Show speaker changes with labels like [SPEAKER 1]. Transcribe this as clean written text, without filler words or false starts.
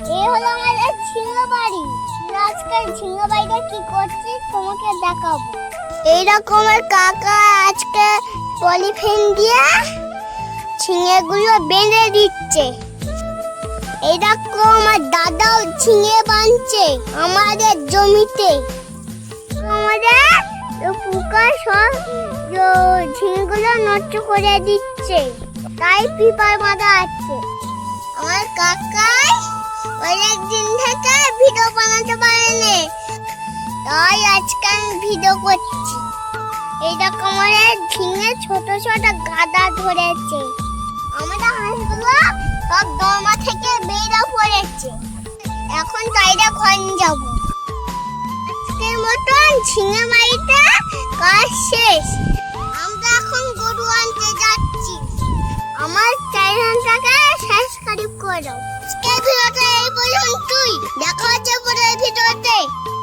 [SPEAKER 1] এই হলো আমাদের ঝিঙে বাড়ি। আজকে ঝিঙে বাড়িটা কি করছি তোমাকে দেখাবো। এই রকমের কাকা আজকে পলিথিন দিয়ে ঝিঙেগুলো বেঁধে দিচ্ছে। এইরকম আমার দাদাও ঝিঙে বানছে আমাদের জমিতে। আমাদের পোকা সব ঝিঙেগুলো নষ্ট করে দিচ্ছে, তাই পিপার বাঁধা আছে। আমার কাকাই অনেক দিন থেকে ভিডিও বানাতে পারেনি, তাই আজকে আমি ভিডিও করছি। এইরকম আমাদের ঝিঙে ছোট ছোট গাদা ধরেছে। আমাদের হাঁসগুলো সব দরমা থেকে বেরিয়ে পড়েছে। এখন তাইরা ঘর যাবো। আজকের মতন ঝিঙে বাড়িতে কাজ শেষ। আমরা এখন গরু আনতে যাচ্ছি। আমার চ্যানেলটাকে সাবস্ক্রাইব করো। আজকের ভিডিওটা এই পর্যন্তই। দেখা